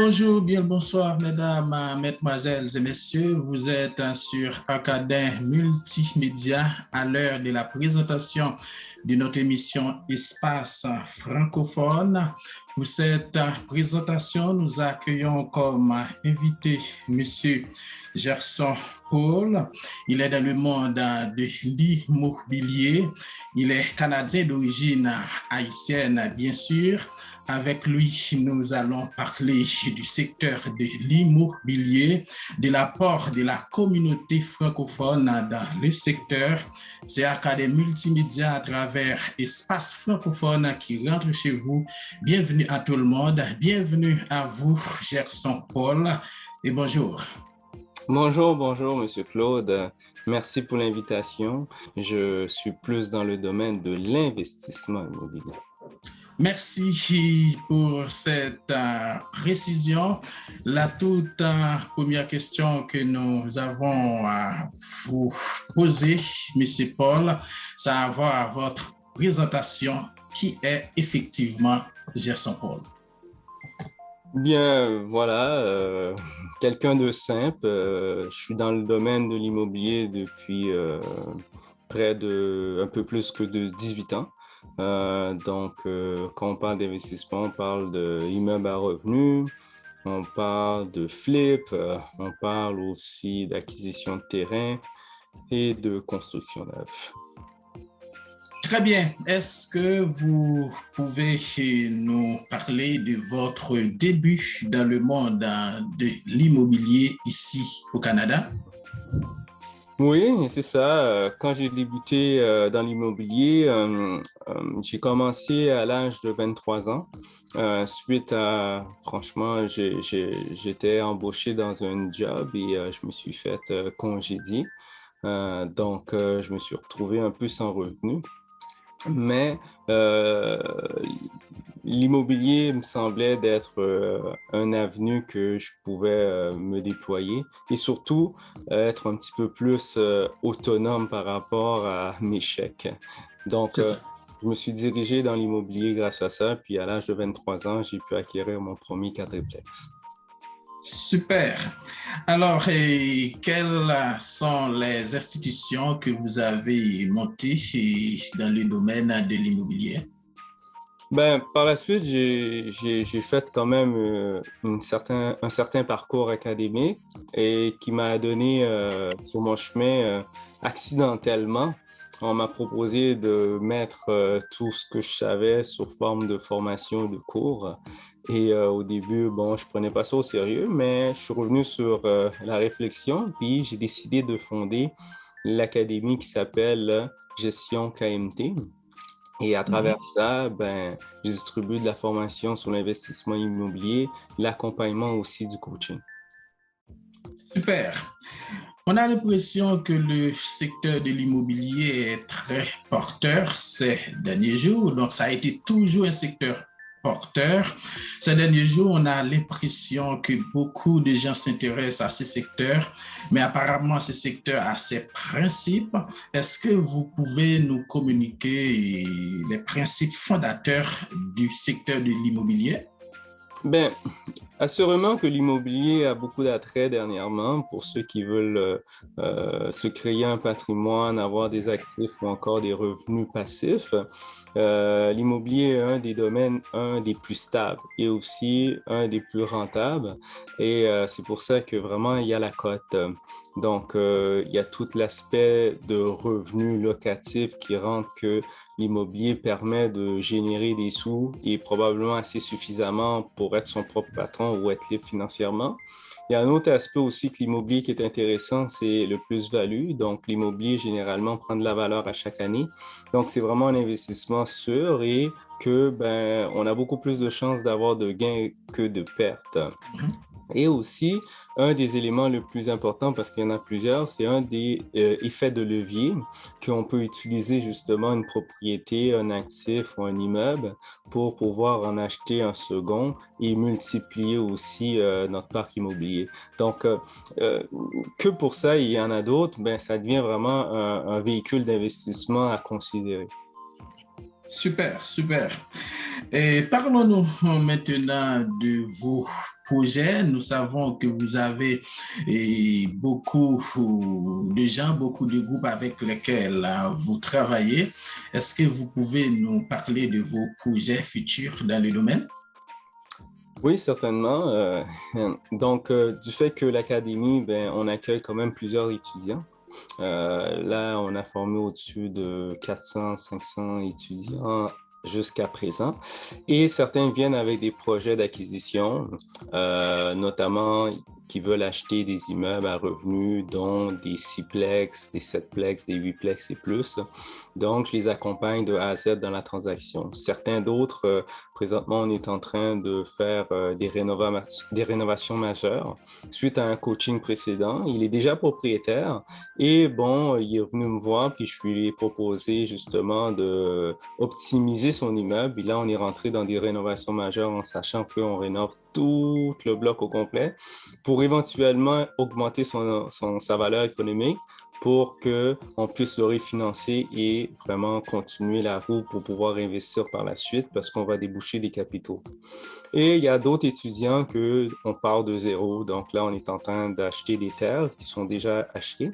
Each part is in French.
bonjour, bien le bonsoir, mesdames, mesdemoiselles et messieurs. Vous êtes sur Acadin Multimédia à l'heure de la présentation de notre émission Espace francophone. Pour cette présentation, nous accueillons comme invité Monsieur Gerson Paul. Il est dans le monde de l'immobilier. Il est canadien d'origine haïtienne, bien sûr. Avec lui, nous allons parler du secteur de l'immobilier, de l'apport de la communauté francophone dans le secteur. C'est Académie Multimédia à travers Espace francophone qui rentre chez vous. Bienvenue à tout le monde. Bienvenue à vous, Gerson Paul. Et bonjour. Bonjour, Monsieur Claude. Merci pour l'invitation. Je suis plus dans le domaine de l'investissement immobilier. Merci pour cette précision. La toute première question que nous avons à vous poser, Monsieur Paul, c'est à voir votre présentation qui est effectivement Gerson Paul. Bien, voilà, quelqu'un de simple. Je suis dans le domaine de l'immobilier depuis un peu plus que de 18 ans. Quand on parle d'investissement, on parle d'immeubles à revenus, on parle de flip, on parle aussi d'acquisition de terrain et de construction neuve. Très bien. Est-ce que vous pouvez nous parler de votre début dans le monde de l'immobilier ici au Canada? Oui, c'est ça. Quand j'ai débuté dans l'immobilier, j'ai commencé à l'âge de 23 ans. Suite à, franchement, j'étais embauché dans un job et je me suis fait congédier. Je me suis retrouvé un peu sans revenu. Mais l'immobilier me semblait d'être un avenue que je pouvais me déployer et surtout être un petit peu plus autonome par rapport à mes chèques. Donc, je me suis dirigé dans l'immobilier grâce à ça. Puis à l'âge de 23 ans, j'ai pu acquérir mon premier quadruplex. Super. Alors, quelles sont les institutions que vous avez montées dans le domaine de l'immobilier? Par la suite, j'ai fait quand même un certain parcours académique et qui m'a donné sur mon chemin accidentellement. On m'a proposé de mettre tout ce que je savais sous forme de formation de cours. Et au début, je prenais pas ça au sérieux, mais je suis revenu sur la réflexion, puis j'ai décidé de fonder l'académie qui s'appelle Gestion KMT. Et à travers ça, je distribue de la formation sur l'investissement immobilier, l'accompagnement aussi du coaching. Super. On a l'impression que le secteur de l'immobilier est très porteur ces derniers jours. Donc, ça a été toujours un secteur porteur. Ces derniers jours, on a l'impression que beaucoup de gens s'intéressent à ce secteur, mais apparemment, ce secteur a ses principes. Est-ce que vous pouvez nous communiquer les principes fondateurs du secteur de l'immobilier? Assurément que l'immobilier a beaucoup d'attrait dernièrement pour ceux qui veulent se créer un patrimoine, avoir des actifs ou encore des revenus passifs. L'immobilier est un des domaines, un des plus stables et aussi un des plus rentables. Et c'est pour ça que vraiment, il y a la cote. Donc, il y a tout l'aspect de revenus locatifs qui rend que l'immobilier permet de générer des sous et probablement assez suffisamment pour être son propre patron ou être libre financièrement. Il y a un autre aspect aussi que l'immobilier qui est intéressant, c'est le plus-value. Donc, l'immobilier, généralement, prend de la valeur à chaque année. Donc, c'est vraiment un investissement sûr et que, on a beaucoup plus de chances d'avoir de gains que de pertes. Et aussi, un des éléments les plus importants, parce qu'il y en a plusieurs, c'est un des effets de levier qu'on peut utiliser justement une propriété, un actif ou un immeuble pour pouvoir en acheter un second et multiplier aussi notre parc immobilier. Donc, que pour ça, il y en a d'autres, ça devient vraiment un véhicule d'investissement à considérer. Super, super. Et parlons-nous maintenant de vos projet. Nous savons que vous avez beaucoup de gens, beaucoup de groupes avec lesquels vous travaillez. Est-ce que vous pouvez nous parler de vos projets futurs dans le domaine? Oui, certainement. Donc, du fait que l'académie, ben, on accueille quand même plusieurs étudiants. Là, on a formé au-dessus de 400, 500 étudiants jusqu'à présent. Et certains viennent avec des projets d'acquisition, notamment qui veulent acheter des immeubles à revenus, dont des 6plex, des 7plex, des 8plex et plus. Donc, je les accompagne de A à Z dans la transaction. Certains d'autres, présentement, on est en train de faire des rénovations majeures. Suite à un coaching précédent, il est déjà propriétaire et bon, il est venu me voir puis je lui ai proposé justement de optimiser son immeuble. Et là, on est rentré dans des rénovations majeures en sachant qu'on rénove tout le bloc au complet pour éventuellement augmenter sa valeur économique pour qu'on puisse le refinancer et vraiment continuer la roue pour pouvoir investir par la suite parce qu'on va déboucher des capitaux. Et il y a d'autres étudiants qu'on part de zéro. Donc là, on est en train d'acheter des terres qui sont déjà achetées.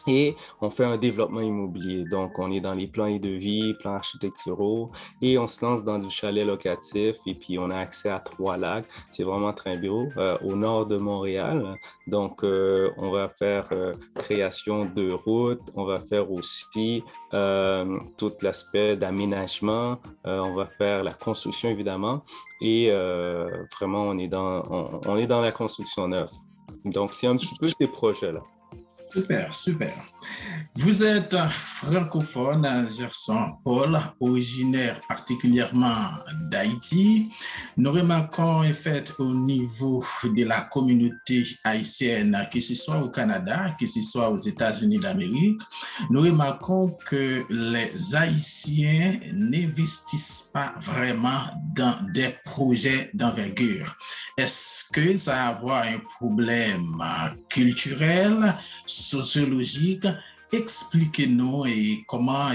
Et on fait un développement immobilier. Donc, on est dans les plans et devis, plans architecturaux, et on se lance dans du chalet locatif. Et puis, on a accès à 3 lacs. C'est vraiment très beau, au nord de Montréal. Donc, on va faire création de routes. On va faire aussi tout l'aspect d'aménagement. On va faire la construction, évidemment. Et vraiment, on est dans la construction neuve. Donc, c'est un petit peu ces projets-là. Super, super. Vous êtes francophone, Gerson Paul, originaire particulièrement d'Haïti. Nous remarquons en fait au niveau de la communauté haïtienne, que ce soit au Canada, que ce soit aux États-Unis d'Amérique, nous remarquons que les Haïtiens n'investissent pas vraiment dans des projets d'envergure. Est-ce que ça a à voir un problème culturel, sociologique? Expliquez-nous comment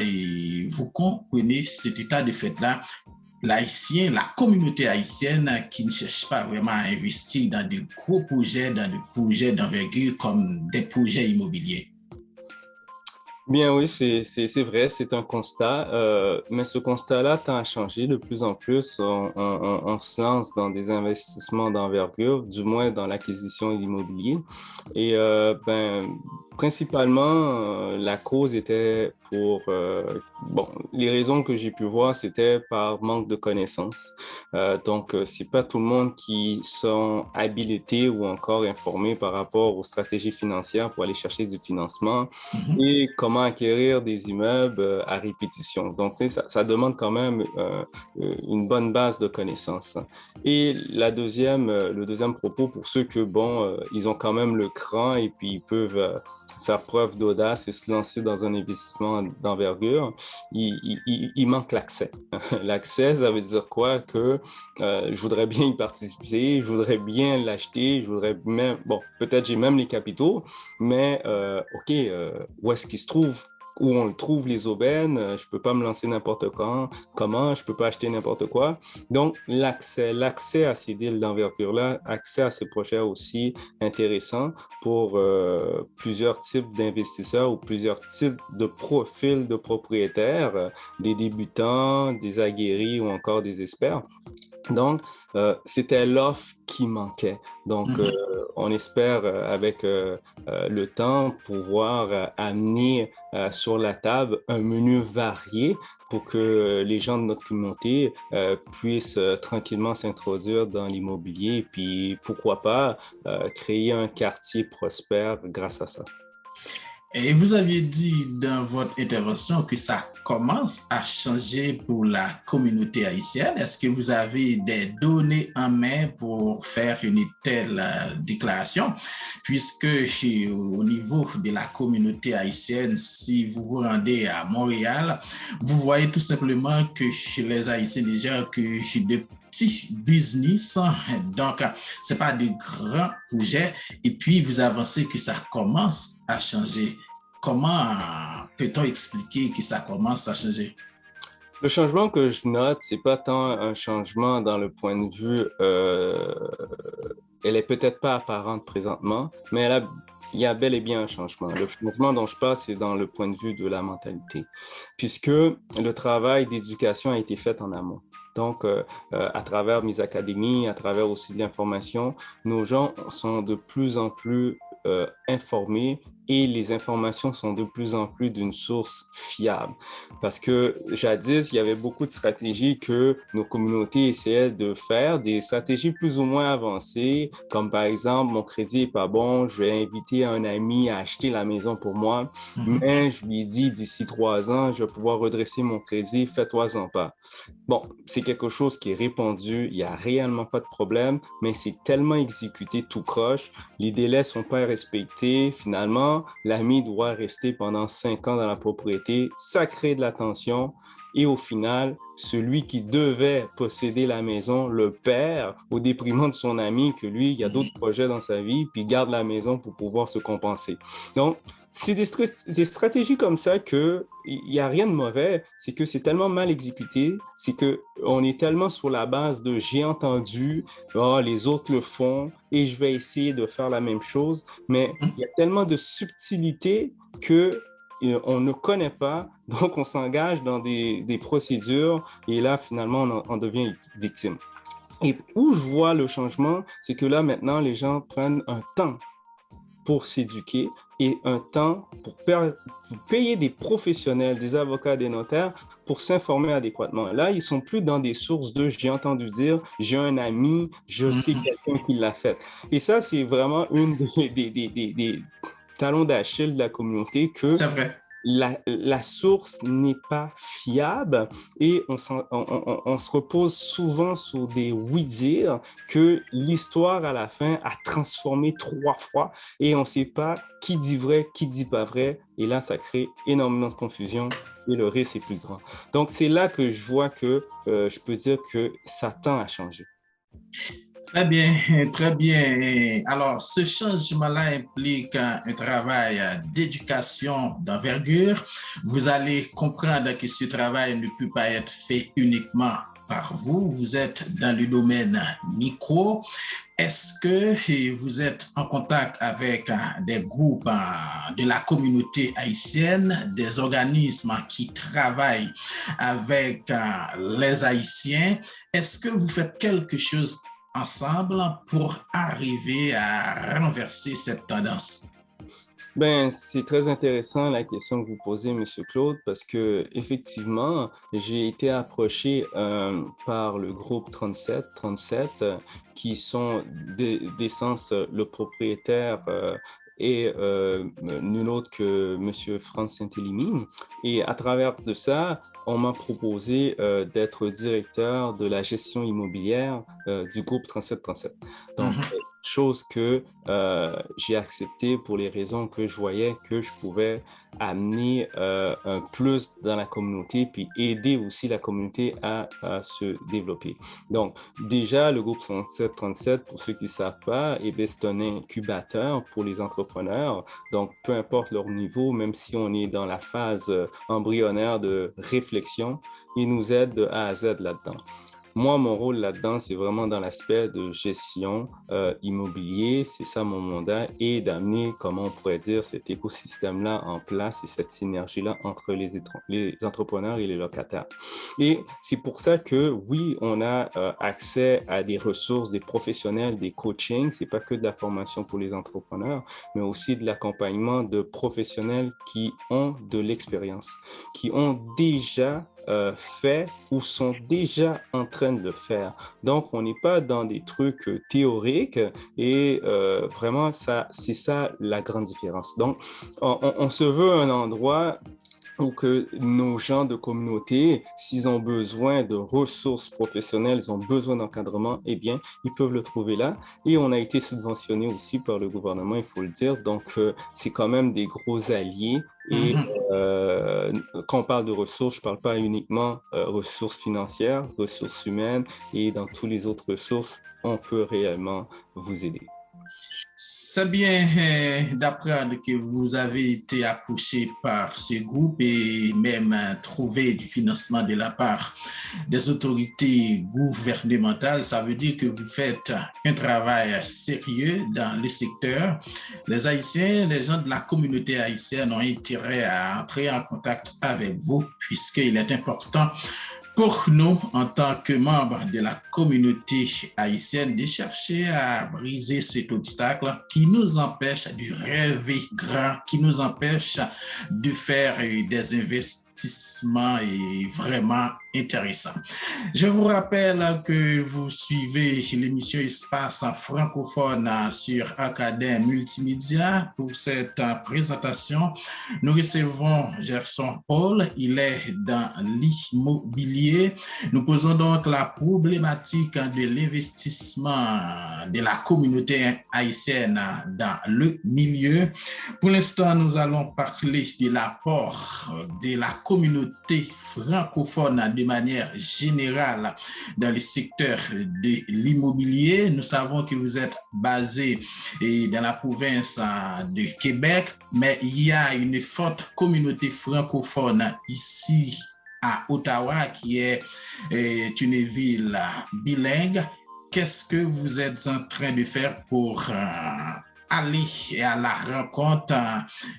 vous comprenez cet état de fait-là, l'haïtien, la communauté haïtienne qui ne cherche pas vraiment à investir dans de gros projets, dans des projets d'envergure comme des projets immobiliers. Bien oui, c'est vrai, c'est un constat, mais ce constat-là tend à changer de plus en plus. On se lance dans des investissements d'envergure, du moins dans l'acquisition de l'immobilier. Et principalement, la cause était les raisons que j'ai pu voir, c'était par manque de connaissances. Donc, c'est pas tout le monde qui sont habilités ou encore informés par rapport aux stratégies financières pour aller chercher du financement et comment acquérir des immeubles à répétition. Donc, ça demande quand même une bonne base de connaissances. Et le deuxième propos pour ceux que, ils ont quand même le cran et puis ils peuvent faire preuve d'audace et se lancer dans un investissement d'envergure, il manque l'accès. L'accès, ça veut dire quoi? Que je voudrais bien y participer, je voudrais bien l'acheter, je voudrais même, peut-être j'ai même les capitaux, mais où est-ce qu'il se trouve? Où on le trouve, les aubaines, je peux pas me lancer n'importe comment, je peux pas acheter n'importe quoi. Donc, l'accès à ces deals d'envergure-là, accès à ces projets aussi intéressants pour plusieurs types d'investisseurs ou plusieurs types de profils de propriétaires, des débutants, des aguerris ou encore des experts. Donc, c'était l'offre qui manquait. Donc, on espère avec le temps pouvoir amener sur la table un menu varié pour que les gens de notre communauté puissent tranquillement s'introduire dans l'immobilier, puis pourquoi pas créer un quartier prospère grâce à ça. Et vous aviez dit dans votre intervention que ça commence à changer pour la communauté haïtienne. Est-ce que vous avez des données en main pour faire une telle déclaration? Puisque au niveau de la communauté haïtienne, si vous vous rendez à Montréal, vous voyez tout simplement que les Haïtiens déjà que de petits business, donc c'est pas de grands projets, et puis vous avancez que ça commence à changer. Comment peut-on expliquer que ça commence à changer? Le changement que je note, c'est pas tant un changement dans le point de vue elle est peut-être pas apparente présentement, mais il y a bel et bien un changement. Le changement dont je parle, c'est dans le point de vue de la mentalité, puisque le travail d'éducation a été fait en amont. Donc, à travers mes académies, à travers aussi de l'information, nos gens sont de plus en plus informés et les informations sont de plus en plus d'une source fiable. Parce que jadis, il y avait beaucoup de stratégies que nos communautés essayaient de faire, des stratégies plus ou moins avancées, comme par exemple, mon crédit est pas bon, je vais inviter un ami à acheter la maison pour moi, mais je lui dis d'ici 3 ans, je vais pouvoir redresser mon crédit, fais-toi-en pas. Bon, c'est quelque chose qui est répandu, il n'y a réellement pas de problème, mais c'est tellement exécuté tout croche, les délais sont pas respectés, finalement, l'ami doit rester pendant 5 ans dans la propriété, ça crée de la tension, et au final, celui qui devait posséder la maison le perd au détriment de son ami, que lui, il y a d'autres projets dans sa vie, puis il garde la maison pour pouvoir se compenser. Donc, c'est des stratégies comme ça que il n'y a rien de mauvais, c'est que c'est tellement mal exécuté, c'est que on est tellement sur la base de j'ai entendu, oh, les autres le font et je vais essayer de faire la même chose, mais il y a tellement de subtilité que on ne connaît pas, donc on s'engage dans des procédures et là finalement on devient victime. Et où je vois le changement, c'est que là maintenant les gens prennent un temps pour s'éduquer et un temps pour payer des professionnels, des avocats, des notaires pour s'informer adéquatement. Là, ils sont plus dans des sources de j'ai entendu dire, j'ai un ami, je sais quelqu'un qui l'a fait. Et ça, c'est vraiment une des talons d'Achille de la communauté que c'est vrai. La source n'est pas fiable et on se repose souvent sur des oui-dire que l'histoire à la fin a transformé 3 fois et on ne sait pas qui dit vrai, qui dit pas vrai. Et là, ça crée énormément de confusion et le risque est plus grand. Donc, c'est là que je vois que je peux dire que ça tend à changer. Très bien, très bien. Alors, ce changement-là implique un travail d'éducation d'envergure. Vous allez comprendre que ce travail ne peut pas être fait uniquement par vous. Vous êtes dans le domaine micro. Est-ce que vous êtes en contact avec des groupes de la communauté haïtienne, des organismes qui travaillent avec les Haïtiens? Est-ce que vous faites quelque chose ensemble pour arriver à renverser cette tendance? Ben, c'est très intéressant la question que vous posez, Monsieur Claude, parce que effectivement, j'ai été approché par le groupe 37, qui sont d'essence le propriétaire et nul autre que Monsieur Franz Saint-Élimine. Et à travers de ça, on m'a proposé d'être directeur de la gestion immobilière du groupe 37. Donc, chose que j'ai accepté pour les raisons que je voyais que je pouvais amener un plus dans la communauté puis aider aussi la communauté à se développer. Donc, déjà, le groupe 37, pour ceux qui ne savent pas, eh bien, c'est un incubateur pour les entrepreneurs. Donc, peu importe leur niveau, même si on est dans la phase embryonnaire de réflexion, ils nous aident de A à Z là-dedans. Moi, mon rôle là-dedans, c'est vraiment dans l'aspect de gestion immobilier, c'est ça mon mandat, et d'amener, comment on pourrait dire, cet écosystème-là en place et cette synergie-là entre les entrepreneurs et les locataires. Et c'est pour ça que, oui, on a accès à des ressources, des professionnels, des coachings, c'est pas que de la formation pour les entrepreneurs, mais aussi de l'accompagnement de professionnels qui ont de l'expérience, qui ont déjà fait ou sont déjà en train de le faire. Donc, on n'est pas dans des trucs théoriques et vraiment, c'est ça la grande différence. Donc, on se veut un endroit ou que nos gens de communauté, s'ils ont besoin de ressources professionnelles, ils ont besoin d'encadrement, eh bien, ils peuvent le trouver là. Et on a été subventionné aussi par le gouvernement, il faut le dire. Donc, c'est quand même des gros alliés. Et quand on parle de ressources, je ne parle pas uniquement ressources financières, ressources humaines, et dans toutes les autres ressources, on peut réellement vous aider. C'est bien d'apprendre que vous avez été approché par ce groupe et même trouvé du financement de la part des autorités gouvernementales. Ça veut dire que vous faites un travail sérieux dans le secteur. Les Haïtiens, les gens de la communauté haïtienne ont intérêt à entrer en contact avec vous puisqu'il est important pour nous, en tant que membres de la communauté haïtienne, de chercher à briser cet obstacle qui nous empêche de rêver grand, qui nous empêche de faire des investissements vraiment intéressants. Je vous rappelle que vous suivez l'émission Espace francophone sur Academ Multimédia. Pour cette présentation, nous recevons Gerson Paul. Il est dans l'immobilier. Nous posons donc la problématique de l'investissement de la communauté haïtienne dans le milieu. Pour l'instant, nous allons parler de l'apport de la communauté francophone de manière générale dans le secteur de l'immobilier. Nous savons que vous êtes basé dans la province de Québec, mais il y a une forte communauté francophone ici à Ottawa, qui est une ville bilingue. Qu'est-ce que vous êtes en train de faire pour aller à la rencontre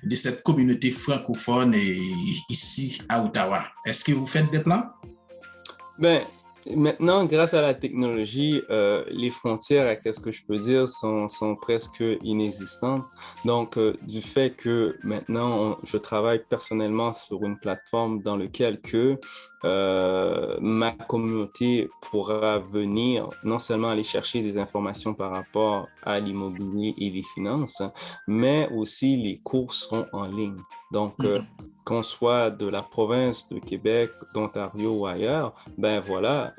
de cette communauté francophone ici à Ottawa? Est-ce que vous faites des plans? Ben, maintenant, grâce à la technologie, les frontières, qu'est-ce que je peux dire, sont presque inexistantes. Donc, du fait que maintenant, je travaille personnellement sur une plateforme dans laquelle ma communauté pourra venir non seulement aller chercher des informations par rapport à l'immobilier et les finances, mais aussi les cours seront en ligne. Donc, qu'on soit de la province de Québec, d'Ontario ou ailleurs, ben voilà,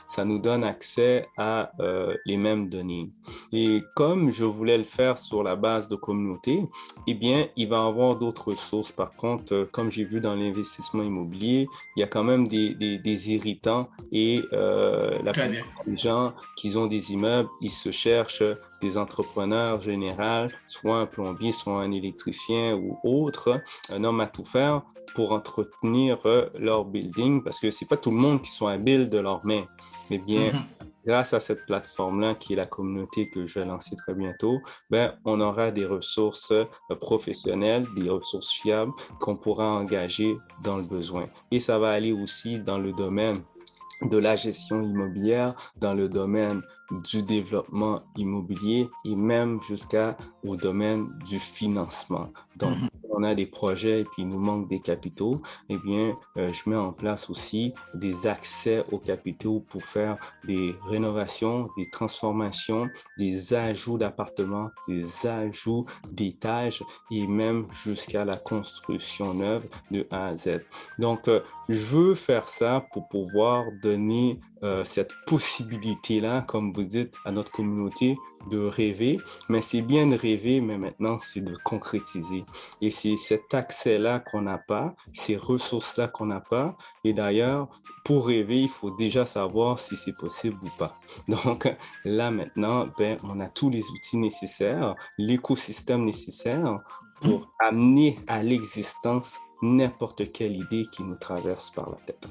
ça nous donne accès à les mêmes données. Et comme je voulais le faire sur la base de communauté, eh bien, il va y avoir d'autres ressources. Par contre, comme j'ai vu dans l'investissement immobilier, il y a quand même des irritants et la plupart des gens qui ont des immeubles, ils se cherchent des entrepreneurs généraux, soit un plombier, soit un électricien ou autre, un homme à tout faire pour entretenir leur building, parce que c'est pas tout le monde qui sont habiles de leurs mains. Mais bien, grâce à cette plateforme-là, qui est la communauté que je vais lancer très bientôt, ben, on aura des ressources professionnelles, des ressources fiables qu'on pourra engager dans le besoin. Et ça va aller aussi dans le domaine de la gestion immobilière, dans le domaine du développement immobilier et même jusqu'au domaine du financement. Donc, on a des projets et puis il nous manque des capitaux, eh bien, je mets en place aussi des accès aux capitaux pour faire des rénovations, des transformations, des ajouts d'appartements, des ajouts d'étages et même jusqu'à la construction neuve de A à Z. Donc, je veux faire ça pour pouvoir donner cette possibilité-là, comme vous dites, à notre communauté de rêver, mais c'est bien de rêver, mais maintenant, c'est de concrétiser. Et c'est cet accès-là qu'on n'a pas, ces ressources-là qu'on n'a pas. Et d'ailleurs, pour rêver, il faut déjà savoir si c'est possible ou pas. Donc, là, maintenant, ben, on a tous les outils nécessaires, l'écosystème nécessaire pour amener à l'existence n'importe quelle idée qui nous traverse par la tête.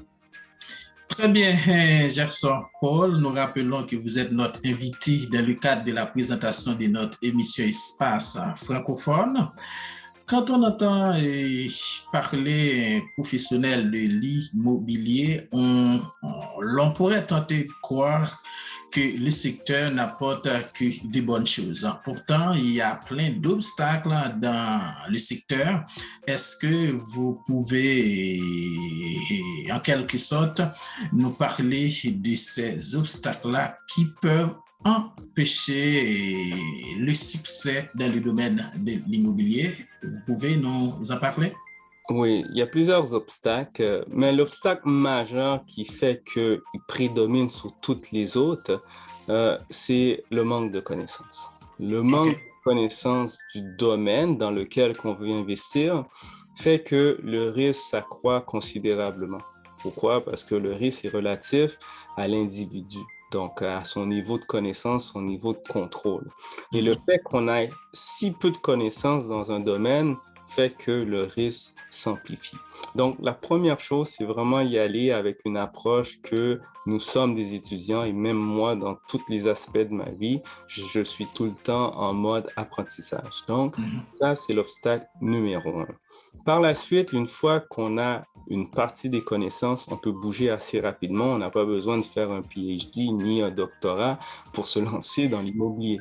Très bien, Gerson Paul. Nous rappelons que vous êtes notre invité dans le cadre de la présentation de notre émission Espace francophone. Quand on entend parler professionnel de l'immobilier, l'on pourrait tenter de croire que le secteur n'apporte que de bonnes choses. Pourtant, il y a plein d'obstacles dans le secteur. Est-ce que vous pouvez, en quelque sorte, nous parler de ces obstacles-là qui peuvent empêcher le succès dans le domaine de l'immobilier? Vous pouvez nous en parler? Oui, il y a plusieurs obstacles, mais l'obstacle majeur qui fait qu'il prédomine sur toutes les autres, c'est le manque de connaissances. Le manque de connaissance du domaine dans lequel on veut investir fait que le risque s'accroît considérablement. Pourquoi? Parce que le risque est relatif à l'individu. donc à son niveau de connaissance, son niveau de contrôle. Et le fait qu'on ait si peu de connaissances dans un domaine fait que le risque s'amplifie. Donc, la première chose, c'est vraiment y aller avec une approche que nous sommes des étudiants et même moi, dans tous les aspects de ma vie, je suis tout le temps en mode apprentissage. Donc, ça, c'est l'obstacle numéro un. Par la suite, une fois qu'on a une partie des connaissances, on peut bouger assez rapidement. On n'a pas besoin de faire un PhD ni un doctorat pour se lancer dans l'immobilier.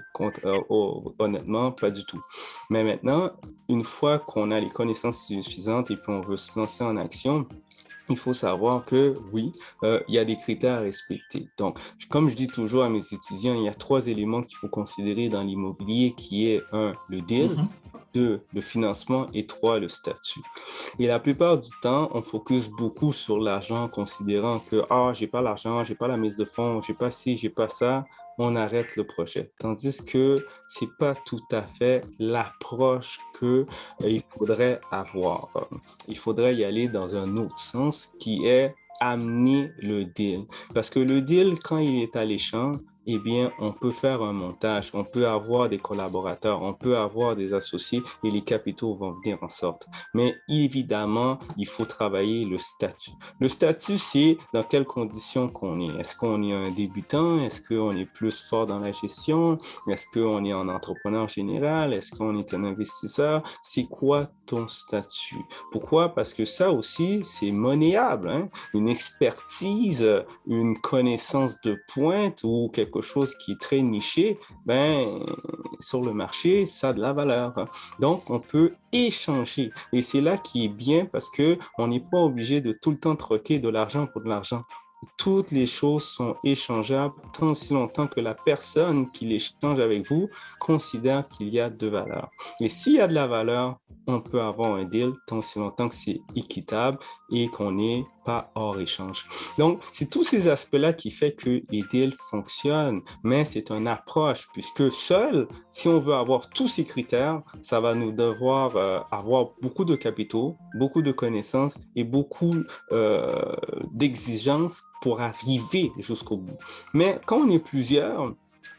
Honnêtement, pas du tout. Mais maintenant, une fois qu'on a les connaissances suffisantes et puis on veut se lancer en action, il faut savoir que oui, il y a des critères à respecter. Donc, comme je dis toujours à mes étudiants, il y a 3 éléments qu'il faut considérer dans l'immobilier qui est 1, le deal, 2, le financement et 3, le statut. Et la plupart du temps, on focus beaucoup sur l'argent, considérant que j'ai pas l'argent, j'ai pas la mise de fonds, j'ai pas ci, j'ai pas ça. On arrête le projet. Tandis que c'est pas tout à fait l'approche que il faudrait avoir. Il faudrait y aller dans un autre sens qui est amener le deal. Parce que le deal, quand il est alléchant, eh bien, on peut faire un montage, on peut avoir des collaborateurs, on peut avoir des associés et les capitaux vont venir en sorte. Mais évidemment, il faut travailler le statut. Le statut, c'est dans quelles conditions qu'on est. Est-ce qu'on est un débutant? Est-ce qu'on est plus fort dans la gestion? Est-ce qu'on est un entrepreneur général? Est-ce qu'on est un investisseur? C'est quoi ton statut? Pourquoi? Parce que ça aussi, c'est monnayable, hein? Une expertise, une connaissance de pointe ou quelque chose qui est très niché, sur le marché, ça a de la valeur. Donc, on peut échanger. Et c'est là qui est bien parce que on n'est pas obligé de tout le temps troquer de l'argent pour de l'argent. Toutes les choses sont échangeables tant aussi longtemps que la personne qui l'échange avec vous considère qu'il y a de valeur. Et s'il y a de la valeur, on peut avoir un deal tant aussi longtemps que c'est équitable et qu'on n'est pas hors échange. Donc, c'est tous ces aspects-là qui fait que les deals fonctionnent, mais c'est une approche puisque seul, si on veut avoir tous ces critères, ça va nous devoir avoir beaucoup de capitaux, beaucoup de connaissances et beaucoup d'exigences pour arriver jusqu'au bout. Mais quand on est plusieurs,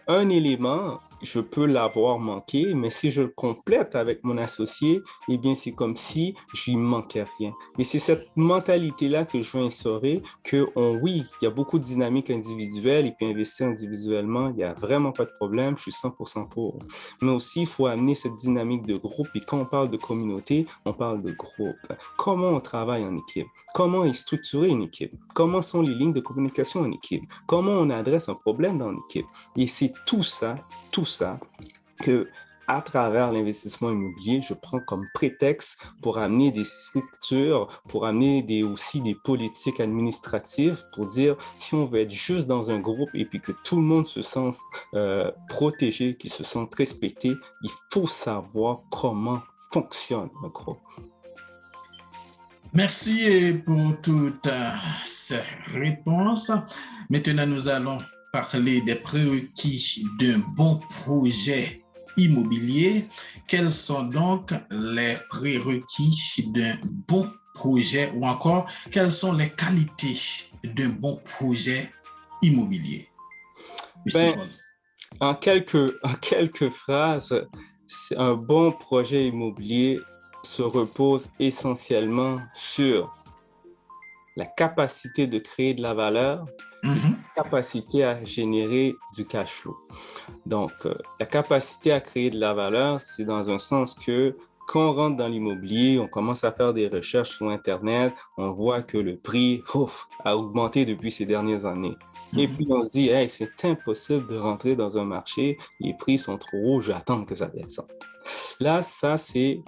un élément, je peux l'avoir manqué, mais si je le complète avec mon associé, eh bien, c'est comme si j'y manquais rien. Et c'est cette mentalité-là que je veux instaurer, que oui, il y a beaucoup de dynamiques individuelles et puis investir individuellement, il n'y a vraiment pas de problème, je suis 100% pour. Mais aussi, il faut amener cette dynamique de groupe. Et quand on parle de communauté, on parle de groupe. Comment on travaille en équipe? Comment est structurée une équipe? Comment sont les lignes de communication en équipe? Comment on adresse un problème dans l'équipe? Et c'est tout ça que, à travers l'investissement immobilier, je prends comme prétexte pour amener des structures, pour amener aussi des politiques administratives, pour dire si on veut être juste dans un groupe et puis que tout le monde se sente protégé, qu'il se sente respecté, il faut savoir comment fonctionne un groupe. Merci pour toutes ces réponses. Maintenant, nous allons parler des prérequis d'un bon projet immobilier. Quels sont donc les prérequis d'un bon projet ou encore quelles sont les qualités d'un bon projet immobilier? En quelques phrases, un bon projet immobilier se repose essentiellement sur la capacité de créer de la valeur, la capacité à générer du cash flow. Donc, la capacité à créer de la valeur, c'est dans un sens que quand on rentre dans l'immobilier, on commence à faire des recherches sur Internet, on voit que le prix a augmenté depuis ces dernières années. Et puis, on se dit, hey, c'est impossible de rentrer dans un marché, les prix sont trop hauts, je vais attendre que ça descende. Là, ça, c'est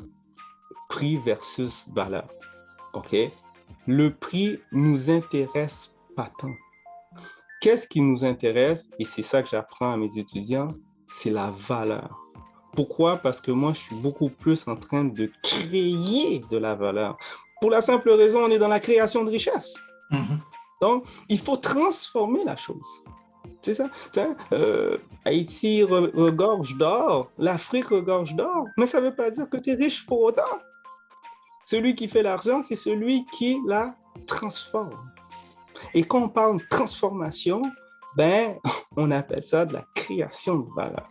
prix versus valeur. OK? Le prix nous intéresse pas tant. Qu'est-ce qui nous intéresse? Et c'est ça que j'apprends à mes étudiants, c'est la valeur. Pourquoi? Parce que moi, je suis beaucoup plus en train de créer de la valeur. Pour la simple raison, on est dans la création de richesse. Donc, il faut transformer la chose. C'est ça. Haïti regorge d'or, l'Afrique regorge d'or, mais ça ne veut pas dire que tu es riche pour autant. Celui qui fait l'argent, c'est celui qui la transforme. Et quand on parle de transformation, Ben, on appelle ça de la création de valeur.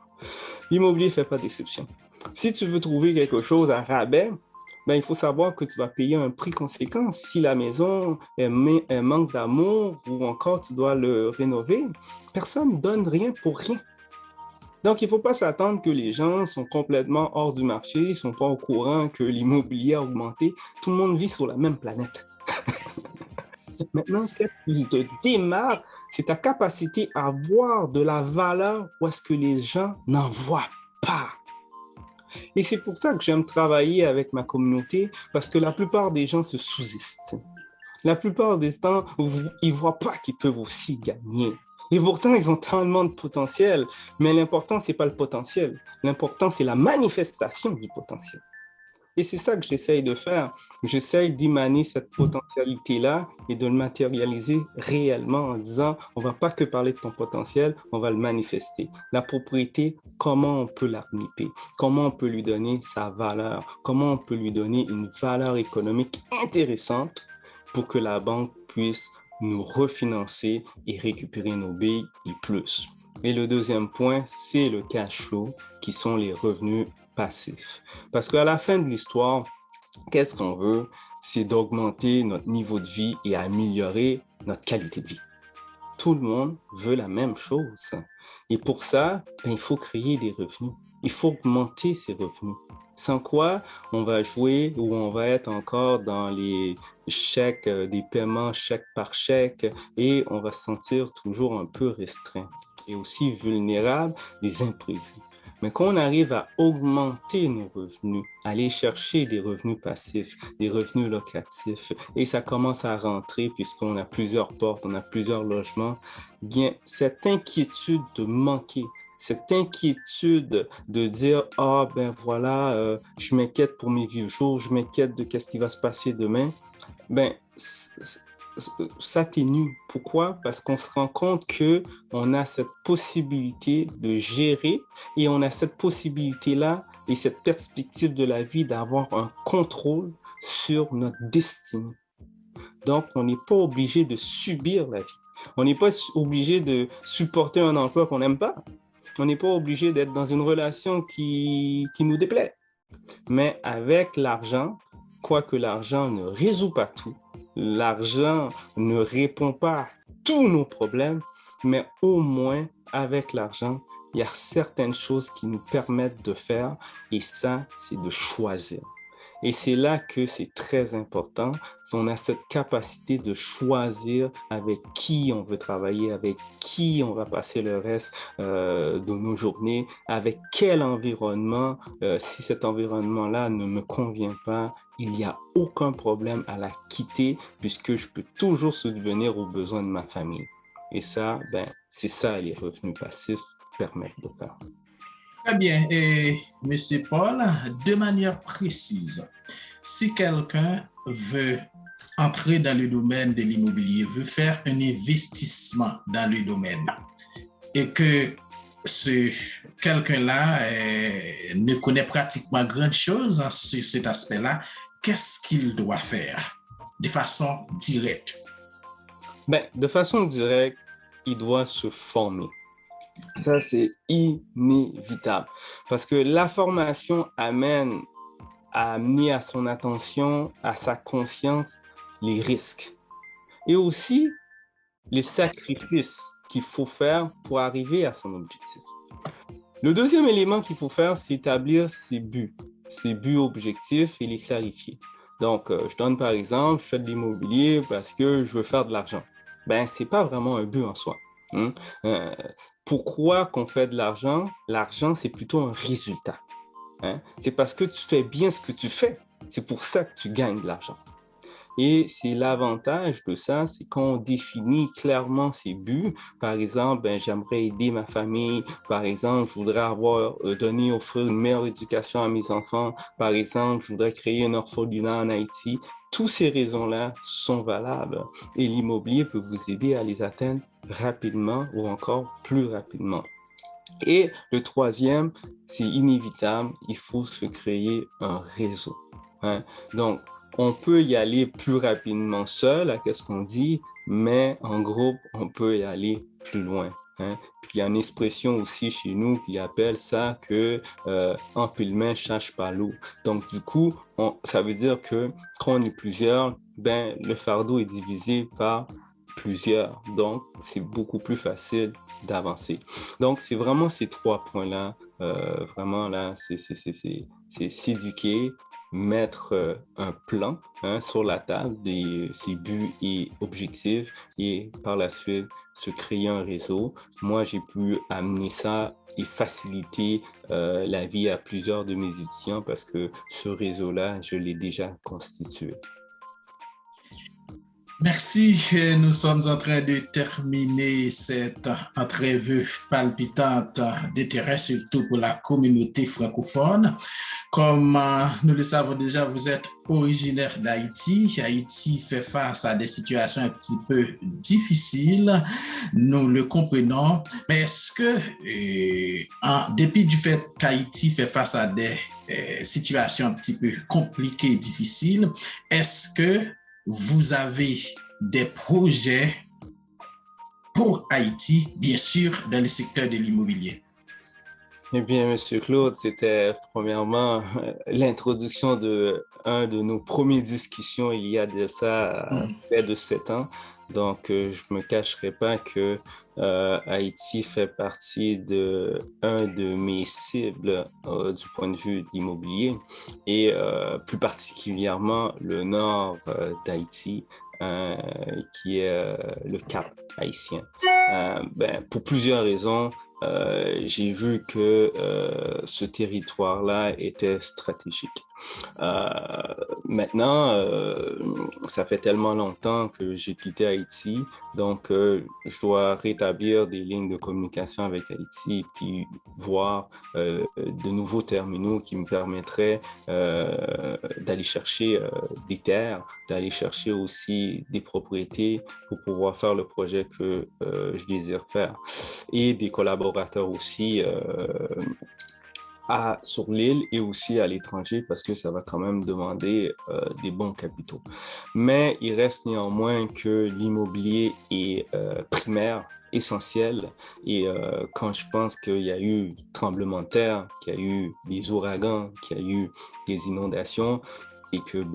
L'immobilier ne fait pas d'exception. Si tu veux trouver quelque chose à rabais, ben, il faut savoir que tu vas payer un prix conséquent. Si la maison elle manque d'amour ou encore tu dois le rénover, personne ne donne rien pour rien. Donc, il ne faut pas s'attendre que les gens sont complètement hors du marché, ils ne sont pas au courant que l'immobilier a augmenté. Tout le monde vit sur la même planète. Maintenant, ce qui te démarre, c'est ta capacité à voir de la valeur où est-ce que les gens n'en voient pas. Et c'est pour ça que j'aime travailler avec ma communauté, parce que la plupart des gens se sous-estiment. La plupart des temps, ils ne voient pas qu'ils peuvent aussi gagner. Et pourtant, ils ont tellement de potentiel. Mais l'important, ce n'est pas le potentiel. L'important, c'est la manifestation du potentiel. Et c'est ça que j'essaye de faire. J'essaye d'imaginer cette potentialité-là et de le matérialiser réellement en disant, on ne va pas que parler de ton potentiel, on va le manifester. La propriété, comment on peut la nipper? Comment on peut lui donner sa valeur? Comment on peut lui donner une valeur économique intéressante pour que la banque puisse nous refinancer et récupérer nos billes et plus. Et le deuxième point, c'est le cash flow, qui sont les revenus passifs. Parce qu'à la fin de l'histoire, qu'est-ce qu'on veut? C'est d'augmenter notre niveau de vie et améliorer notre qualité de vie. Tout le monde veut la même chose. Et pour ça, il faut créer des revenus. Il faut augmenter ces revenus. Sans quoi, on va jouer ou on va être encore dans les chèques, des paiements chèque par chèque et on va se sentir toujours un peu restreint et aussi vulnérable des imprévus. Mais quand on arrive à augmenter nos revenus, aller chercher des revenus passifs, des revenus locatifs, et ça commence à rentrer puisqu'on a plusieurs portes, on a plusieurs logements, bien, cette inquiétude de manquer, cette inquiétude de dire « Ah, ben voilà, je m'inquiète pour mes vieux jours, je m'inquiète de qu'est-ce qui va se passer demain », ben, s'atténue. Pourquoi? Parce qu'on se rend compte qu'on a cette possibilité de gérer et on a cette possibilité-là et cette perspective de la vie d'avoir un contrôle sur notre destinée. Donc, on n'est pas obligé de subir la vie. On n'est pas obligé de supporter un emploi qu'on n'aime pas. On n'est pas obligé d'être dans une relation qui nous déplaît. Mais avec l'argent, quoique l'argent ne résout pas tout, l'argent ne répond pas à tous nos problèmes, mais au moins avec l'argent, il y a certaines choses qui nous permettent de faire et ça, c'est de choisir. Et c'est là que c'est très important. On a cette capacité de choisir avec qui on veut travailler, avec qui on va passer le reste de nos journées, avec quel environnement. Si cet environnement-là ne me convient pas, il n'y a aucun problème à la quitter puisque je peux toujours subvenir aux besoins de ma famille. Et ça, ben, c'est ça les revenus passifs permettent de faire. Très bien. Et M. Paul, de manière précise, si quelqu'un veut entrer dans le domaine de l'immobilier, veut faire un investissement dans le domaine et que quelqu'un-là ne connaît pratiquement grand-chose sur cet aspect-là, qu'est-ce qu'il doit faire de façon directe? Ben, de façon directe, il doit se former. Ça, c'est inévitable parce que la formation amène à amener à son attention, à sa conscience, les risques et aussi les sacrifices qu'il faut faire pour arriver à son objectif. Le deuxième élément qu'il faut faire, c'est établir ses buts objectifs et les clarifier. Donc, je donne par exemple, je fais de l'immobilier parce que je veux faire de l'argent. Ben, c'est pas vraiment un but en soi. Pourquoi qu'on fait de l'argent? L'argent, c'est plutôt un résultat. C'est parce que tu fais bien ce que tu fais. C'est pour ça que tu gagnes de l'argent. Et c'est l'avantage de ça, c'est qu'on définit clairement ses buts. Par exemple, ben, j'aimerais aider ma famille. Par exemple, je voudrais offrir une meilleure éducation à mes enfants. Par exemple, je voudrais créer un orphelinat en Haïti. Toutes ces raisons-là sont valables et l'immobilier peut vous aider à les atteindre rapidement ou encore plus rapidement. Et le troisième, c'est inévitable, il faut se créer un réseau. Donc, on peut y aller plus rapidement seul, qu'est-ce qu'on dit, mais en groupe, on peut y aller plus loin. Hein? Puis il y a une expression aussi chez nous qui appelle ça que en pile main cherche pas l'eau. Donc du coup, ça veut dire que quand on est plusieurs, ben le fardeau est divisé par plusieurs. Donc c'est beaucoup plus facile d'avancer. Donc c'est vraiment ces 3 points-là. Vraiment là, c'est s'éduquer, mettre un plan sur la table ses buts et objectifs et par la suite se créer un réseau. Moi, j'ai pu amener ça et faciliter la vie à plusieurs de mes étudiants parce que ce réseau-là, je l'ai déjà constitué. Merci. Nous sommes en train de terminer cette entrevue palpitante d'intérêt, surtout pour la communauté francophone. Comme nous le savons déjà, vous êtes originaire d'Haïti. Haïti fait face à des situations un petit peu difficiles. Nous le comprenons. Mais est-ce que, en dépit du fait qu'Haïti fait face à des situations un petit peu compliquées et difficiles, est-ce que vous avez des projets pour Haïti, bien sûr, dans le secteur de l'immobilier? Eh bien, Monsieur Claude, c'était premièrement l'introduction de un de nos premières discussions il y a de ça près de 7 ans. Donc, je me cacherai pas que Haïti fait partie de un de mes cibles du point de vue de l'immobilier et plus particulièrement le nord d'Haïti, qui est le Cap haïtien. Pour plusieurs raisons. J'ai vu que ce territoire-là était stratégique. Maintenant, ça fait tellement longtemps que j'ai quitté Haïti, donc je dois rétablir des lignes de communication avec Haïti puis voir de nouveaux terminaux qui me permettraient d'aller chercher des terres, d'aller chercher aussi des propriétés pour pouvoir faire le projet que je désire faire et des collaborateurs aussi sur l'île et aussi à l'étranger parce que ça va quand même demander des bons capitaux. Mais il reste néanmoins que l'immobilier est primaire, essentiel et quand je pense qu'il y a eu tremblement de terre, qu'il y a eu des ouragans, qu'il y a eu des inondations, et que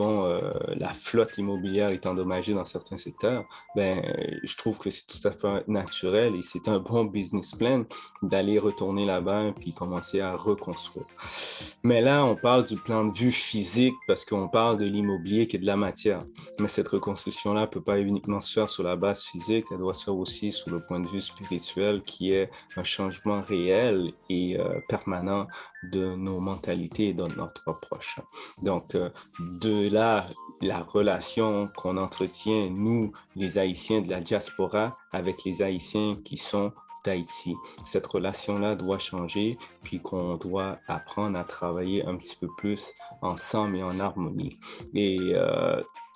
la flotte immobilière est endommagée dans certains secteurs, je trouve que c'est tout à fait naturel et c'est un bon business plan d'aller retourner là-bas puis commencer à reconstruire. Mais là, on parle du plan de vue physique parce qu'on parle de l'immobilier qui est de la matière. Mais cette reconstruction-là ne peut pas uniquement se faire sur la base physique, elle doit se faire aussi sur le point de vue spirituel qui est un changement réel et permanent de nos mentalités et de notre approche. Donc, de là, la relation qu'on entretient, nous, les Haïtiens de la diaspora, avec les Haïtiens qui sont d'Haïti. Cette relation-là doit changer, puis qu'on doit apprendre à travailler un petit peu plus ensemble et en harmonie. Et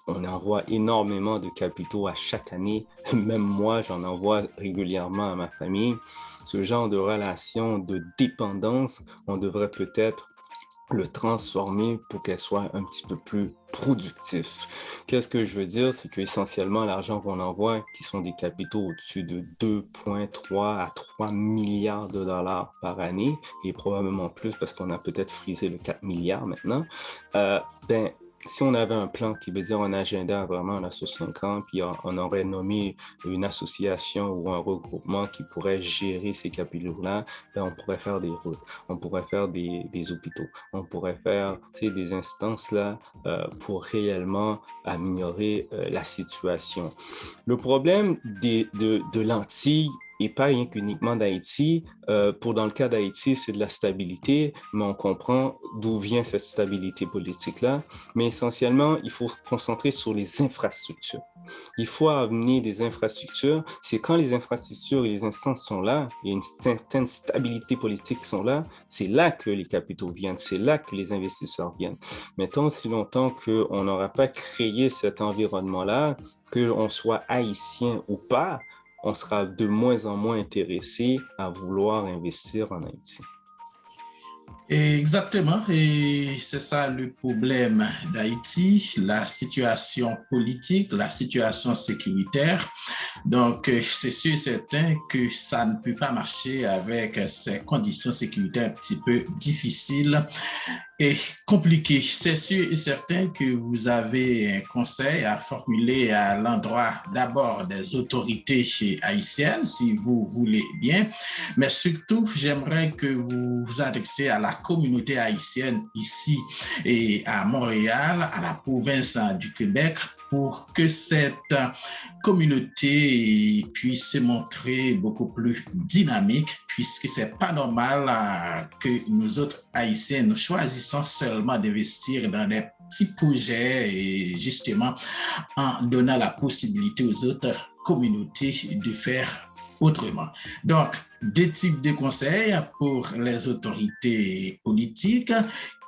on envoie énormément de capitaux à chaque année. Même moi, j'en envoie régulièrement à ma famille. Ce genre de relation de dépendance, on devrait peut-être le transformer pour qu'elle soit un petit peu plus productif. Qu'est-ce que je veux dire? C'est qu'essentiellement, l'argent qu'on envoie, qui sont des capitaux au-dessus de 2,3 à 3 milliards de dollars par année, et probablement plus parce qu'on a peut-être frisé le 4 milliards maintenant, si on avait un plan qui veut dire un agenda vraiment là sur 5 ans, puis on aurait nommé une association ou un regroupement qui pourrait gérer ces capitaux-là, on pourrait faire des routes, on pourrait faire des hôpitaux, on pourrait faire des instances là pour réellement améliorer la situation. Le problème de l'Antille, et pas rien qu'uniquement d'Haïti. Dans le cas d'Haïti, c'est de la stabilité, mais on comprend d'où vient cette stabilité politique-là. Mais essentiellement, il faut se concentrer sur les infrastructures. Il faut amener des infrastructures. C'est quand les infrastructures et les instances sont là, et une certaine stabilité politique sont là, c'est là que les capitaux viennent, c'est là que les investisseurs viennent. Mais tant aussi longtemps qu'on n'aura pas créé cet environnement-là, qu'on soit haïtien ou pas, on sera de moins en moins intéressé à vouloir investir en Haïti. Exactement, et c'est ça le problème d'Haïti, la situation politique, la situation sécuritaire. Donc, c'est sûr et certain que ça ne peut pas marcher avec ces conditions sécuritaires un petit peu difficiles et compliqué. C'est sûr et certain que vous avez un conseil à formuler à l'endroit d'abord des autorités haïtiennes, si vous voulez bien, mais surtout, j'aimerais que vous vous adressiez à la communauté haïtienne ici et à Montréal, à la province du Québec, pour que cette communauté puisse se montrer beaucoup plus dynamique, puisque c'est pas normal que nous autres Haïtiens, nous choisissons seulement d'investir dans des petits projets et justement en donnant la possibilité aux autres communautés de faire autrement. Donc, deux types de conseils pour les autorités politiques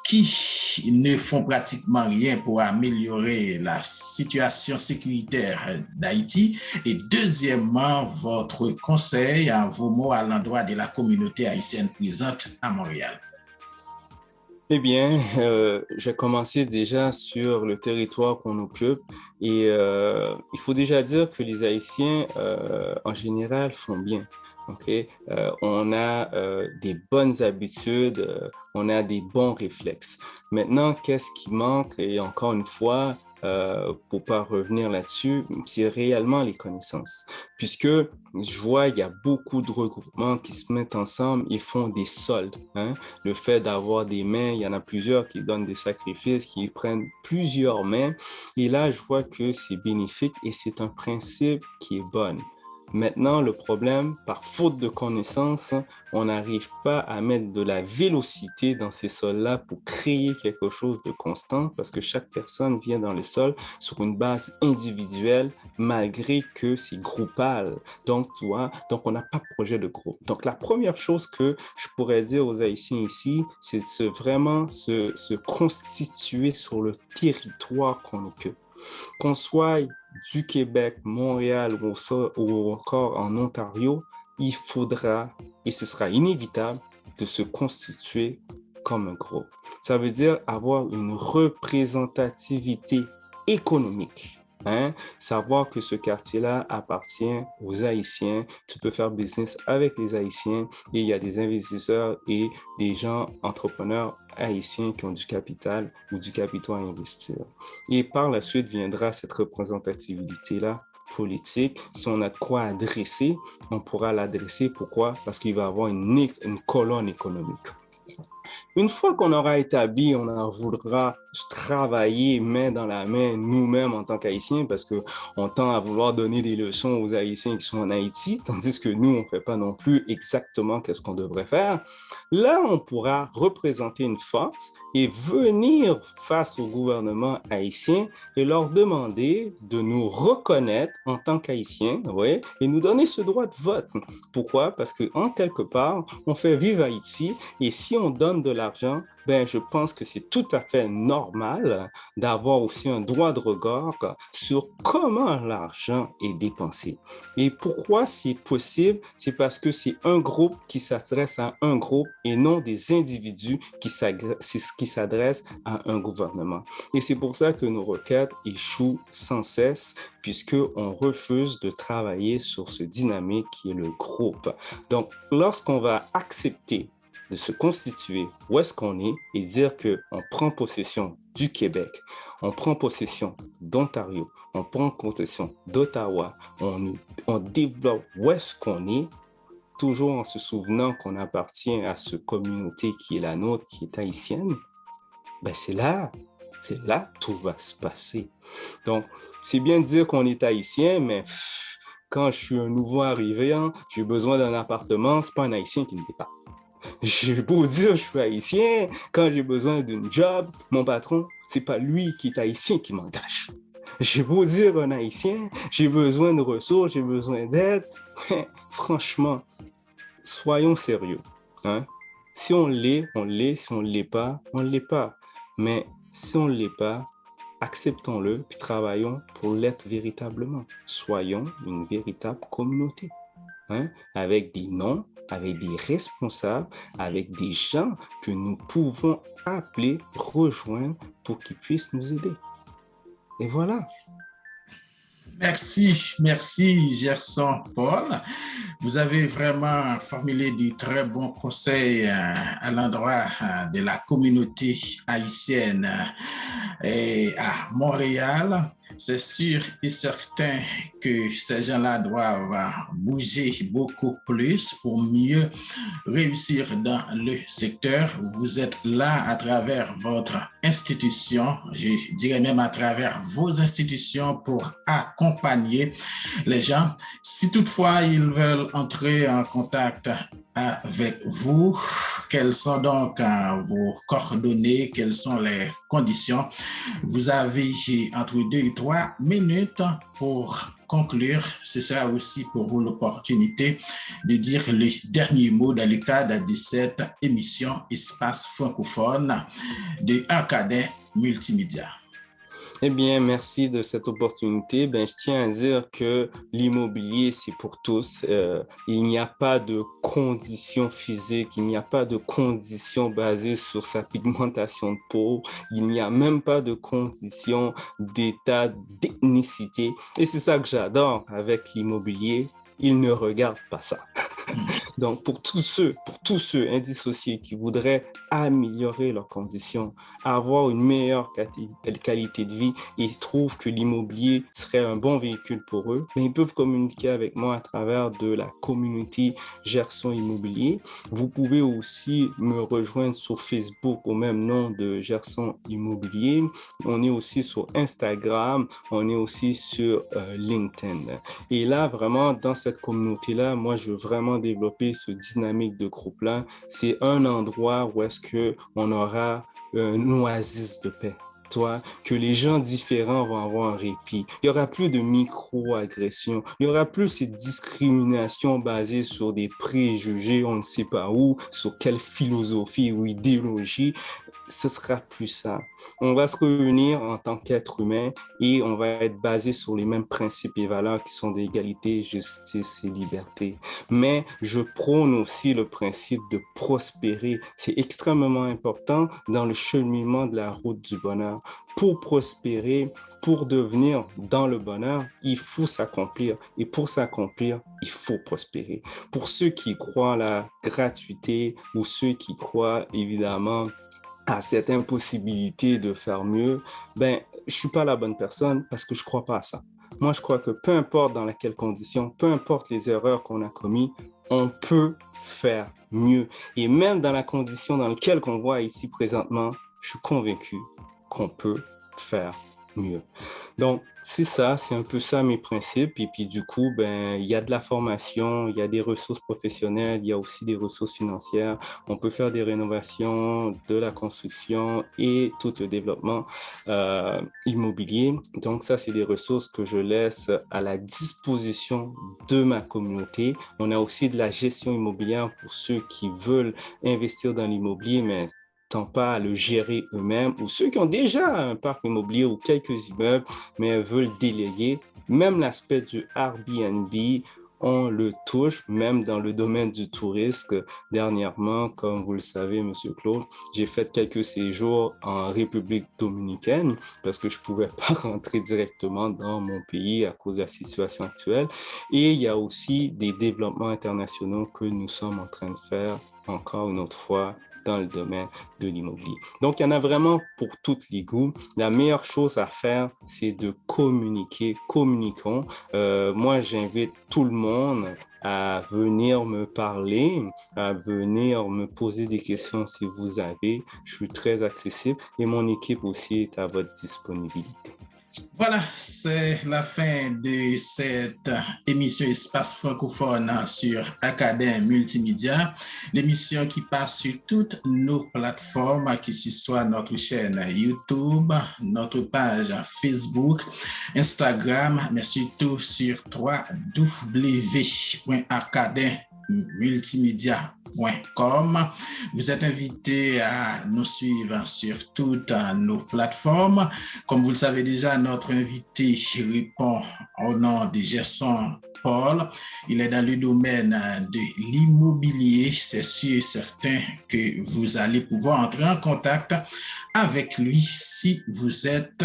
qui ne font pratiquement rien pour améliorer la situation sécuritaire d'Haïti. Et deuxièmement, votre conseil à vos mots à l'endroit de la communauté haïtienne présente à Montréal. Eh bien, j'ai commencé déjà sur le territoire qu'on occupe et il faut déjà dire que les Haïtiens, en général, font bien. OK? On a des bonnes habitudes, on a des bons réflexes. Maintenant, qu'est-ce qui manque? Et encore une fois, pour pas revenir là-dessus, c'est réellement les connaissances. Puisque je vois, il y a beaucoup de regroupements qui se mettent ensemble et font des soldes. Hein? Le fait d'avoir des mains, il y en a plusieurs qui donnent des sacrifices, qui prennent plusieurs mains. Et là, je vois que c'est bénéfique et c'est un principe qui est bon. Maintenant, le problème, par faute de connaissances, on n'arrive pas à mettre de la vélocité dans ces sols-là pour créer quelque chose de constant parce que chaque personne vient dans le sol sur une base individuelle malgré que c'est groupal. Donc, tu vois, donc on n'a pas de projet de groupe. Donc, la première chose que je pourrais dire aux Haïtiens ici, c'est vraiment se constituer sur le territoire qu'on occupe. Qu'on soit du Québec, Montréal ou encore en Ontario, il faudra, et ce sera inévitable, de se constituer comme un groupe. Ça veut dire avoir une représentativité économique. Hein? Savoir que ce quartier-là appartient aux Haïtiens, tu peux faire business avec les Haïtiens et il y a des investisseurs et des gens entrepreneurs haïtiens qui ont du capital ou du capital à investir. Et par la suite viendra cette représentativité-là politique. Si on a de quoi adresser, on pourra l'adresser. Pourquoi? Parce qu'il va y avoir une colonne économique. Une fois qu'on aura établi, on en voudra travailler main dans la main nous-mêmes en tant qu'Haïtiens parce qu'on tend à vouloir donner des leçons aux Haïtiens qui sont en Haïti, tandis que nous, on ne fait pas non plus exactement ce qu'on devrait faire. Là, on pourra représenter une force et venir face au gouvernement haïtien et leur demander de nous reconnaître en tant qu'Haïtiens, ouais, et nous donner ce droit de vote. Pourquoi? Parce qu'en quelque part, on fait vivre Haïti et si on donne de l'argent, ben, je pense que c'est tout à fait normal d'avoir aussi un droit de regard sur comment l'argent est dépensé. Et pourquoi c'est possible? C'est parce que c'est un groupe qui s'adresse à un groupe et non des individus qui s'adressent à un gouvernement. Et c'est pour ça que nos requêtes échouent sans cesse puisqu'on refuse de travailler sur ce dynamique qui est le groupe. Donc, lorsqu'on va accepter de se constituer où est-ce qu'on est et dire qu'on prend possession du Québec, on prend possession d'Ontario, on prend possession d'Ottawa, on développe où est-ce qu'on est, toujours en se souvenant qu'on appartient à cette communauté qui est la nôtre, qui est haïtienne, ben c'est là tout va se passer. Donc, c'est bien de dire qu'on est haïtien, mais quand je suis un nouveau arrivé, j'ai besoin d'un appartement, c'est pas un haïtien qui me dépasse. J'ai beau dire je suis haïtien, quand j'ai besoin d'un job, mon patron, c'est pas lui qui est haïtien qui m'engage. J'ai beau dire un haïtien, j'ai besoin de ressources, j'ai besoin d'aide. Franchement, soyons sérieux. Hein? Si on l'est, on l'est. Si on ne l'est pas, on ne l'est pas. Mais si on ne l'est pas, acceptons-le puis travaillons pour l'être véritablement. Soyons une véritable communauté. Hein? Avec des noms, avec des responsables, avec des gens que nous pouvons appeler, rejoindre pour qu'ils puissent nous aider. Et voilà. Merci, Gerson Paul. Vous avez vraiment formulé de très bons conseils à l'endroit de la communauté haïtienne et à Montréal. C'est sûr et certain que ces gens-là doivent bouger beaucoup plus pour mieux réussir dans le secteur. Vous êtes là à travers votre institution, je dirais même à travers vos institutions pour accompagner les gens. Si toutefois ils veulent entrer en contact avec vous, quelles sont donc vos coordonnées, quelles sont les conditions? Vous avez entre 2 et 3 minutes pour conclure. Ce sera aussi pour vous l'opportunité de dire les derniers mots dans le cadre de cette émission Espace francophone de Acadien Multimédia. Eh bien, merci de cette opportunité. Je tiens à dire que l'immobilier, c'est pour tous. Il n'y a pas de conditions physiques, il n'y a pas de conditions basées sur sa pigmentation de peau, il n'y a même pas de conditions d'état d'ethnicité. Et c'est ça que j'adore avec l'immobilier. Il ne regarde pas ça. Donc, pour tous ceux indissociés qui voudraient améliorer leurs conditions, avoir une meilleure qualité de vie et trouvent que l'immobilier serait un bon véhicule pour eux, ils peuvent communiquer avec moi à travers de la communauté Gerson Immobilier. Vous pouvez aussi me rejoindre sur Facebook au même nom de Gerson Immobilier. On est aussi sur Instagram, on est aussi sur LinkedIn. Et là, vraiment, dans cette communauté-là, moi, je veux vraiment développer ce dynamique de groupe-là. C'est un endroit où est-ce qu'on aura une oasis de paix. Que les gens différents vont avoir un répit. Il n'y aura plus de micro-agressions. Il n'y aura plus cette discrimination basée sur des préjugés, on ne sait pas où, sur quelle philosophie ou idéologie. Ce sera plus ça. On va se réunir en tant qu'être humain et on va être basé sur les mêmes principes et valeurs qui sont d'égalité, justice et liberté. Mais je prône aussi le principe de prospérer. C'est extrêmement important dans le cheminement de la route du bonheur. Pour prospérer, pour devenir dans le bonheur, il faut s'accomplir. Et pour s'accomplir, il faut prospérer. Pour ceux qui croient à la gratuité ou ceux qui croient évidemment à cette impossibilité de faire mieux, je suis pas la bonne personne parce que je crois pas à ça. Moi, je crois que peu importe dans quelles conditions, peu importe les erreurs qu'on a commises, on peut faire mieux. Et même dans la condition dans laquelle on voit ici présentement, je suis convaincu qu'on peut faire mieux. Donc, c'est ça, c'est un peu ça mes principes. Et puis du coup, il y a de la formation, il y a des ressources professionnelles, il y a aussi des ressources financières. On peut faire des rénovations, de la construction et tout le développement immobilier. Donc ça, c'est des ressources que je laisse à la disposition de ma communauté. On a aussi de la gestion immobilière pour ceux qui veulent investir dans l'immobilier, mais pas à le gérer eux-mêmes, ou ceux qui ont déjà un parc immobilier ou quelques immeubles, mais veulent déléguer. Même l'aspect du Airbnb, on le touche, même dans le domaine du tourisme. Dernièrement, comme vous le savez, Monsieur Claude, j'ai fait quelques séjours en République dominicaine parce que je pouvais pas rentrer directement dans mon pays à cause de la situation actuelle. Et il y a aussi des développements internationaux que nous sommes en train de faire encore une autre fois dans le domaine de l'immobilier. Donc, il y en a vraiment pour toutes les goûts. La meilleure chose à faire, c'est de communiquer. Communiquons. Moi, j'invite tout le monde à venir me parler, à venir me poser des questions si vous avez. Je suis très accessible et mon équipe aussi est à votre disponibilité. Voilà, c'est la fin de cette émission Espace francophone sur Acadien Multimédia, l'émission qui passe sur toutes nos plateformes, que ce soit notre chaîne YouTube, notre page Facebook, Instagram, mais surtout sur www.acadien.com. multimédia.com. Vous êtes invité à nous suivre sur toutes nos plateformes. Comme vous le savez déjà, notre invité répond au nom de Gerson Paul. Il est dans le domaine de l'immobilier. C'est sûr et certain que vous allez pouvoir entrer en contact avec lui si vous êtes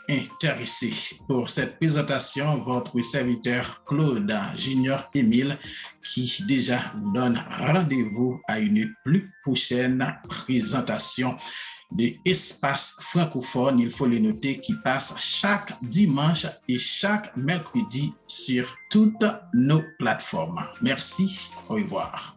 intéressé. Pour cette présentation, votre serviteur Claude Junior Émile qui déjà vous donne rendez-vous à une plus prochaine présentation de Espace francophone. Il faut le noter, qui passe chaque dimanche et chaque mercredi sur toutes nos plateformes. Merci, au revoir.